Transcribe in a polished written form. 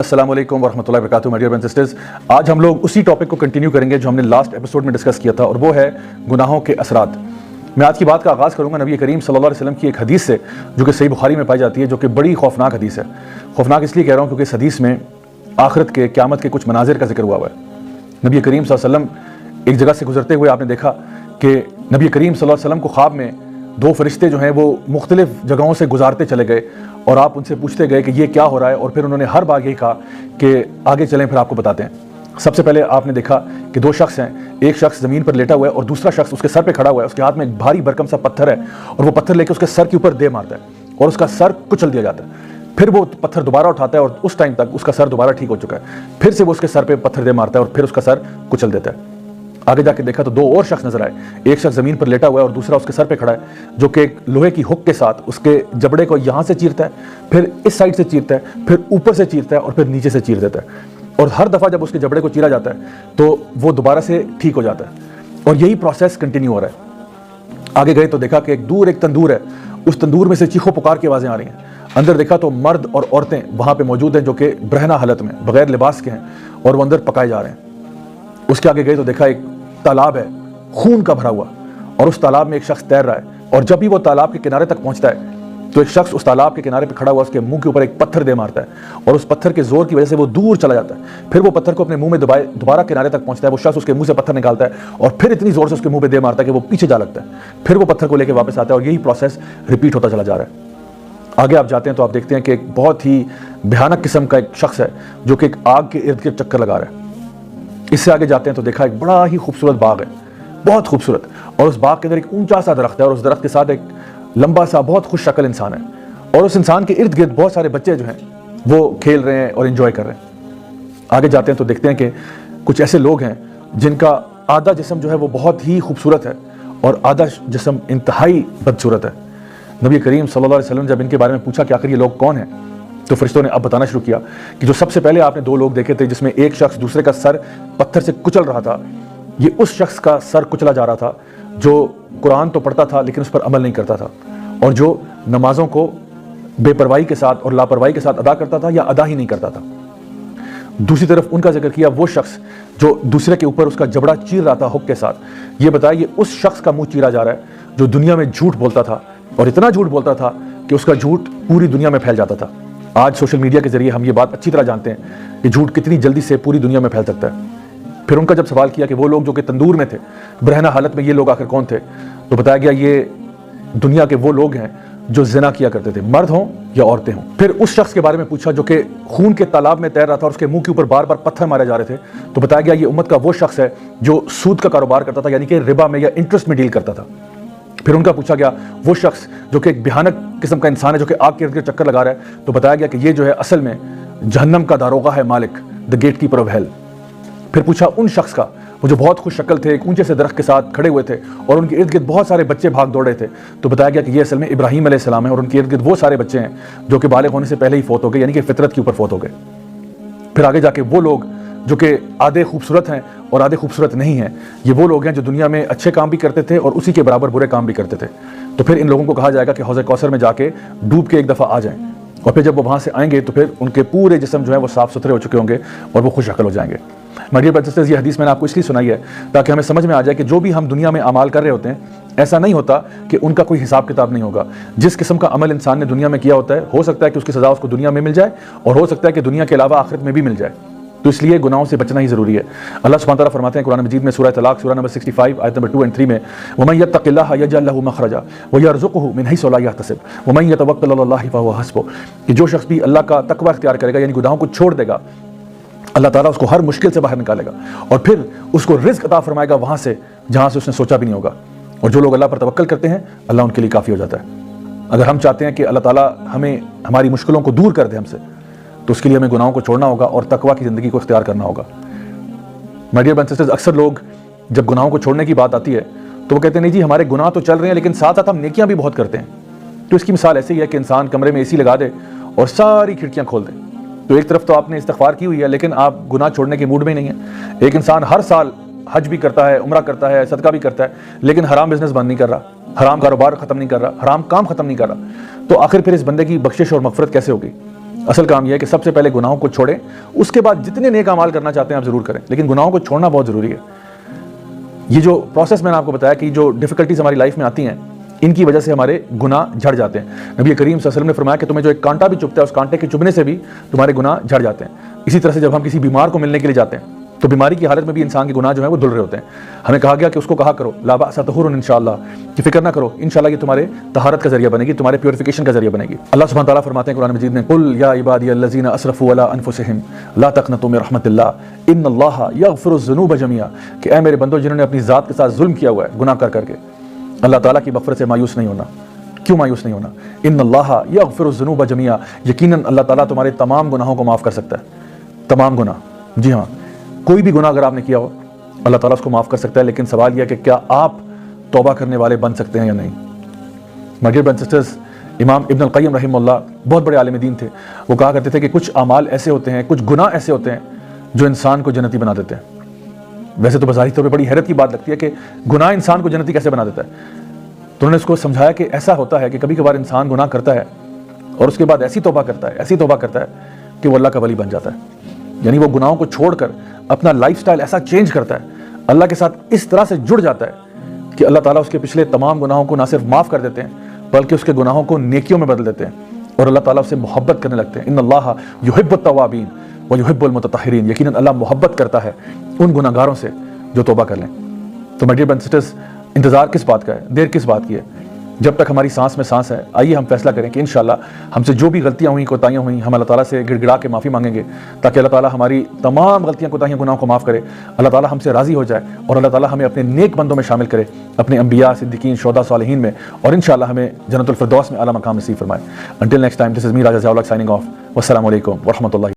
السلام علیکم ورحمۃ اللہ وبرکاتہ my dear brothers and sisters. آج ہم لوگ اسی ٹاپک کو کنٹینیو کریں گے جو ہم نے لاسٹ ایپیسوڈ میں ڈسکس کیا تھا، اور وہ ہے گناہوں کے اثرات. میں آج کی بات کا آغاز کروں گا نبی کریم صلی اللہ علیہ وسلم کی ایک حدیث سے جو کہ صحیح بخاری میں پائی جاتی ہے، جو کہ بڑی خوفناک حدیث ہے. خوفناک اس لیے کہہ رہا ہوں کیونکہ اس حدیث میں آخرت کے، قیامت کے کچھ مناظر کا ذکر ہوا ہوا ہے. نبی کریم صلی اللہ علیہ وسلم ایک جگہ سے گزرتے ہوئے آپ نے دیکھا کہ نبی کریم صلی اللہ علیہ وسلم کو خواب میں دو فرشتے جو ہیں وہ مختلف جگہوں سے گزارتے چلے گئے، اور آپ ان سے پوچھتے گئے کہ یہ کیا ہو رہا ہے، اور پھر انہوں نے ہر بار یہی کہا کہ آگے چلیں پھر آپ کو بتاتے ہیں. سب سے پہلے آپ نے دیکھا کہ دو شخص ہیں، ایک شخص زمین پر لیٹا ہوا ہے اور دوسرا شخص اس کے سر پہ کھڑا ہوا ہے. اس کے ہاتھ میں ایک بھاری بھرکم سا پتھر ہے، اور وہ پتھر لے کے اس کے سر کے اوپر دے مارتا ہے اور اس کا سر کچل دیا جاتا ہے. پھر وہ پتھر دوبارہ اٹھاتا ہے اور اس ٹائم تک اس کا سر دوبارہ ٹھیک ہو چکا ہے. پھر سے وہ اس کے سر پہ پتھر دے مارتا ہے اور پھر اس کا سر کچل دیتا ہے. آگے جا کے دیکھا تو دو اور شخص نظر آئے، ایک شخص زمین پر لیٹا ہوا ہے اور دوسرا اس کے سر پہ کھڑا ہے، جو کہ ایک لوہے کی ہک کے ساتھ اس کے جبڑے کو یہاں سے چیرتا ہے، پھر اس سائڈ سے چیرتا ہے، پھر اوپر سے چیرتا ہے اور پھر نیچے سے چیر دیتا ہے. اور ہر دفعہ جب اس کے جبڑے کو چیرا جاتا ہے تو وہ دوبارہ سے ٹھیک ہو جاتا ہے، اور یہی پروسیس کنٹینیو ہو رہا ہے. آگے گئے تو دیکھا کہ ایک تندور ہے، اس تندور میں سے چیخو پکار کی آوازیں آ رہی ہیں. اندر دیکھا تو مرد اور عورتیں وہاں پہ موجود ہیں جو کہ برہنہ حالت میں بغیر لباس کے ہیں، اور وہ اندر پکائے جا رہے ہیں. اس کے آگے گئے تو دیکھا ایک تالاب ہے خون کا بھرا ہوا، اور اس تالاب میں ایک شخص تیر رہا ہے. اور جب بھی وہ تالاب کے کنارے تک پہنچتا ہے تو ایک شخص اس تالاب کے کنارے پہ کھڑا ہوا اس کے منہ کے اوپر ایک پتھر دے مارتا ہے، اور اس پتھر کے زور کی وجہ سے وہ دور چلا جاتا ہے. پھر وہ پتھر کو اپنے منہ میں دوبارہ کنارے تک پہنچتا ہے، وہ شخص اس کے منہ سے پتھر نکالتا ہے اور پھر اتنی زور سے اس کے منہ پہ دے مارتا ہے کہ وہ پیچھے جا لگتا ہے. پھر وہ پتھر کو لے کے واپس آتا ہے، اور یہی پروسیس ریپیٹ ہوتا چلا جا رہا ہے. آگے آپ جاتے ہیں تو آپ دیکھتے ہیں کہ ایک بہت ہی بھیانک قسم کا ایک شخص ہے جو کہ ایک آگ کے ارد گرد چکر لگا رہا ہے. اس سے آگے جاتے ہیں تو دیکھا ایک بڑا ہی خوبصورت باغ ہے، بہت خوبصورت، اور اس باغ کے اندر ایک اونچا سا درخت ہے، اور اس درخت کے ساتھ ایک لمبا سا بہت خوش شکل انسان ہے، اور اس انسان کے ارد گرد بہت سارے بچے جو ہیں وہ کھیل رہے ہیں اور انجوائے کر رہے ہیں. آگے جاتے ہیں تو دیکھتے ہیں کہ کچھ ایسے لوگ ہیں جن کا آدھا جسم جو ہے وہ بہت ہی خوبصورت ہے اور آدھا جسم انتہائی بدصورت ہے. نبی کریم صلی اللہ علیہ وسلم جب ان کے بارے میں پوچھا کہ آخر یہ لوگ کون ہیں، تو فرشتوں نے اب بتانا شروع کیا کہ جو سب سے پہلے آپ نے دو لوگ دیکھے تھے جس میں ایک شخص دوسرے کا سر پتھر سے کچل رہا تھا، یہ اس شخص کا سر کچلا جا رہا تھا جو قرآن تو پڑھتا تھا لیکن اس پر عمل نہیں کرتا تھا، اور جو نمازوں کو بے پرواہی کے ساتھ اور لاپرواہی کے ساتھ ادا کرتا تھا یا ادا ہی نہیں کرتا تھا. دوسری طرف ان کا ذکر کیا وہ شخص جو دوسرے کے اوپر اس کا جبڑا چیر رہا تھا ہک کے ساتھ. یہ بتایا یہ اس شخص کا منہ چیرا جا رہا ہے جو دنیا میں جھوٹ بولتا تھا، اور اتنا جھوٹ بولتا تھا کہ اس کا جھوٹ پوری دنیا میں پھیل جاتا تھا. آج سوشل میڈیا کے ذریعے ہم یہ بات اچھی طرح جانتے ہیں کہ جھوٹ کتنی جلدی سے پوری دنیا میں پھیل سکتا ہے. پھر ان کا جب سوال کیا کہ وہ لوگ جو کہ تندور میں تھے برہنہ حالت میں، یہ لوگ آخر کون تھے، تو بتایا گیا یہ دنیا کے وہ لوگ ہیں جو زنا کیا کرتے تھے، مرد ہوں یا عورتیں ہوں. پھر اس شخص کے بارے میں پوچھا جو کہ خون کے تالاب میں تیر رہا تھا اور اس کے منہ کے اوپر بار بار پتھر مارے جا رہے تھے، تو بتایا گیا یہ امت کا وہ شخص ہے جو سود کا کاروبار کرتا تھا، یعنی کہ ربا میں یا انٹرسٹ میں ڈیل کرتا تھا. پھر ان کا پوچھا گیا وہ شخص جو کہ ایک بھیانک قسم کا انسان ہے جو کہ آگ کے ارد گرد چکر لگا رہا ہے، تو بتایا گیا کہ یہ جو ہے اصل میں جہنم کا داروغہ ہے، مالک، دا گیٹ کیپر آف ہیل. پھر پوچھا ان شخص کا وہ جو بہت خوش شکل تھے، ایک اونچے سے درخت کے ساتھ کھڑے ہوئے تھے اور ان کے ارد گرد بہت سارے بچے بھاگ دوڑ رہے تھے، تو بتایا گیا کہ یہ اصل میں ابراہیم علیہ السلام ہے، اور ان کے ارد گرد وہ سارے بچے ہیں جو کہ بالغ ہونے سے پہلے ہی فوت ہو گئے، یعنی کہ فطرت کے اوپر فوت ہو گئے. پھر آگے جا کے وہ لوگ جو کہ آدھے خوبصورت ہیں اور آدھے خوبصورت نہیں ہیں، یہ وہ لوگ ہیں جو دنیا میں اچھے کام بھی کرتے تھے اور اسی کے برابر برے کام بھی کرتے تھے. تو پھر ان لوگوں کو کہا جائے گا کہ حوض کوثر میں جا کے ڈوب کے ایک دفعہ آ جائیں، اور پھر جب وہ وہاں سے آئیں گے تو پھر ان کے پورے جسم جو ہے وہ صاف ستھرے ہو چکے ہوں گے اور وہ خوش شکل ہو جائیں گے. My dear brothers and sisters, یہ حدیث میں نے آپ کو اس لیے سنائی ہے تاکہ ہمیں سمجھ میں آ جائے کہ جو بھی ہم دنیا میں اعمال کر رہے ہوتے ہیں ایسا نہیں ہوتا کہ ان کا کوئی حساب کتاب نہیں ہوگا. جس قسم کا عمل انسان نے دنیا میں کیا ہوتا ہے، ہو سکتا ہے کہ اس کی سزا اس کو دنیا میں مل جائے، اور ہو سکتا ہے کہ دنیا کے علاوہ آخرت میں بھی مل جائے. تو اس لیے گناہوں سے بچنا ہی ضروری ہے. اللہ سبحانہ تعالیٰ فرماتے ہیں قرآن مجید میں سورہ طلاق سورہ نمبر 65 آیت نمبر 2 اور 3 میں وَمَن يَتَّقِ اللَّهَ يَجْعَل لَهُ مَخْرَجًا وَيَرْزُقْهُ مِنْ حَيْثُ لَا يَحْتَسِبُ وَمَن يَتَوَكَّلْ عَلَى اللَّهِ فَهُوَ حَسْبُهُ. کہ جو شخص بھی اللہ کا تقوی اختیار کرے گا، یعنی گناہوں کو چھوڑ دے گا، اللہ تعالیٰ اس کو ہر مشکل سے باہر نکالے گا اور پھر اس کو رزق عطا فرمائے گا وہاں سے جہاں سے اس نے سوچا بھی نہیں ہوگا. اور جو لوگ اللہ پر توکل کرتے ہیں اللہ ان کے لیے کافی ہو جاتا ہے. اگر ہم چاہتے ہیں کہ اللہ تعالیٰ ہمیں ہماری مشکلوں کو دور کر دے ہم سے، تو اس کے لیے ہمیں گناہوں کو چھوڑنا ہوگا اور تقوی کی زندگی کو اختیار کرنا ہوگا. My dear brothers and sisters, اکثر لوگ جب گناہوں کو چھوڑنے کی بات آتی ہے تو وہ کہتے ہیں نہیں جی ہمارے گناہ تو چل رہے ہیں لیکن ساتھ ساتھ ہم نیکیاں بھی بہت کرتے ہیں. تو اس کی مثال ایسی ہی ہے کہ انسان کمرے میں اے سی لگا دے اور ساری کھڑکیاں کھول دے. تو ایک طرف تو آپ نے استغفار کی ہوئی ہے لیکن آپ گناہ چھوڑنے کے موڈ میں نہیں ہیں. ایک انسان ہر سال حج بھی کرتا ہے، عمرہ کرتا ہے، صدقہ بھی کرتا ہے، لیکن حرام بزنس بند نہیں کر رہا، حرام کاروبار ختم نہیں کر رہا، حرام کام ختم نہیں کر رہا. تو آخر پھر اس بندے کی بخشش اور مغفرت کیسے ہوگی؟ اصل کام یہ ہے کہ سب سے پہلے گناہوں کو چھوڑیں, اس کے بعد جتنے نیک اعمال کرنا چاہتے ہیں آپ ضرور کریں, لیکن گناہوں کو چھوڑنا بہت ضروری ہے. یہ جو پروسیس میں نے آپ کو بتایا کہ جو ڈیفیکلٹیز ہماری لائف میں آتی ہیں, ان کی وجہ سے ہمارے گناہ جھڑ جاتے ہیں. نبی کریم صلی اللہ علیہ وسلم نے فرمایا کہ تمہیں جو ایک کانٹا بھی چبھتا ہے, اس کانٹے کے چبھنے سے بھی تمہارے گناہ جھڑ جاتے ہیں. اسی طرح سے جب ہم کسی بیمار کو ملنے کے لیے جاتے ہیں تو بیماری کی حالت میں بھی انسان کے گناہ جو ہیں وہ دھل رہے ہوتے ہیں. ہمیں کہا گیا کہ اس کو کہا کرو لا بأس طہور انشاءاللہ, کہ فکر نہ کرو انشاءاللہ یہ تمہارے طہارت کا ذریعہ بنے گی, تمہارے پیوریفیکیشن کا ذریعہ بنے گی. اللہ سبحانہ تعالیٰ فرماتے ہیں قرآن مجید میں, قل یا عبادی الذین اسرفوا علی انفسہم لا تقنطوا من رحمت اللہ ان اللہ یغفر الذنوب جميعا, کہ اے میرے بندو جنہوں نے اپنی ذات کے ساتھ ظلم کیا ہوا ہے گناہ کر کے, اللہ تعالیٰ کی مغفرت سے مایوس نہیں ہونا. کیوں مایوس نہیں ہونا؟ ان اللہ یغفر الذنوب جميعا, یقیناً اللہ تعالیٰ تمہارے تمام گناہوں کو معاف کر سکتا ہے. تمام گناہ, جی ہاں, کوئی بھی گناہ اگر آپ نے کیا ہو اللہ تعالیٰ اس کو معاف کر سکتا ہے. لیکن سوال یہ ہے کہ کیا آپ توبہ کرنے والے بن سکتے ہیں یا نہیں. My dear brothers and sisters, امام ابن القیم رحمہ اللہ بہت بڑے عالم دین تھے. وہ کہا کرتے تھے کہ کچھ اعمال ایسے ہوتے ہیں, کچھ گناہ ایسے ہوتے ہیں جو انسان کو جنتی بنا دیتے ہیں. ویسے تو بظاہر طور پہ بڑی حیرت کی بات لگتی ہے کہ گناہ انسان کو جنتی کیسے بنا دیتا ہے. تو انہوں نے اس کو سمجھایا کہ ایسا ہوتا ہے کہ کبھی کبھار انسان گناہ کرتا ہے اور اس کے بعد ایسی توبہ کرتا ہے کہ وہ اللہ کا ولی بن جاتا ہے. یعنی وہ گناہوں کو چھوڑ کر اپنا لائف سٹائل ایسا چینج کرتا ہے, اللہ کے ساتھ اس طرح سے جڑ جاتا ہے کہ اللہ تعالیٰ اس کے پچھلے تمام گناہوں کو نہ صرف معاف کر دیتے ہیں بلکہ اس کے گناہوں کو نیکیوں میں بدل دیتے ہیں, اور اللہ تعالیٰ اس سے محبت کرنے لگتے ہیں. ان اللہ یحب التوابین ویحب المتطہرین, یقیناً اللہ محبت کرتا ہے ان گناہ گاروں سے جو توبہ کر لیں. تو my dear brothers and sisters, انتظار کس بات کا ہے, دیر کس بات کی ہے؟ جب تک ہماری سانس میں سانس ہے آئیے ہم فیصلہ کریں کہ انشاءاللہ ہم سے جو بھی غلطیاں ہوئیں, کوتاہیاں ہوئیں, ہم اللہ تعالیٰ سے گڑ گڑا کے معافی مانگیں گے تاکہ اللہ تعالیٰ ہماری تمام غلطیاں, کوتاہیاں, گناہوں کو معاف کرے. اللہ تعالیٰ ہم سے راضی ہو جائے اور اللہ تعالیٰ ہمیں اپنے نیک بندوں میں شامل کرے, اپنے انبیاء, صدیقین, شہداء, صالحین میں, اور انشاءاللہ ہمیں جنت الفردوس میں اعلیٰ مقام نصیب فرمائے. انٹل نیکسٹ ٹائم, دس از می راجہ ضیاء الحق سائننگ آف. والسلام علیکم ورحمۃ اللہ.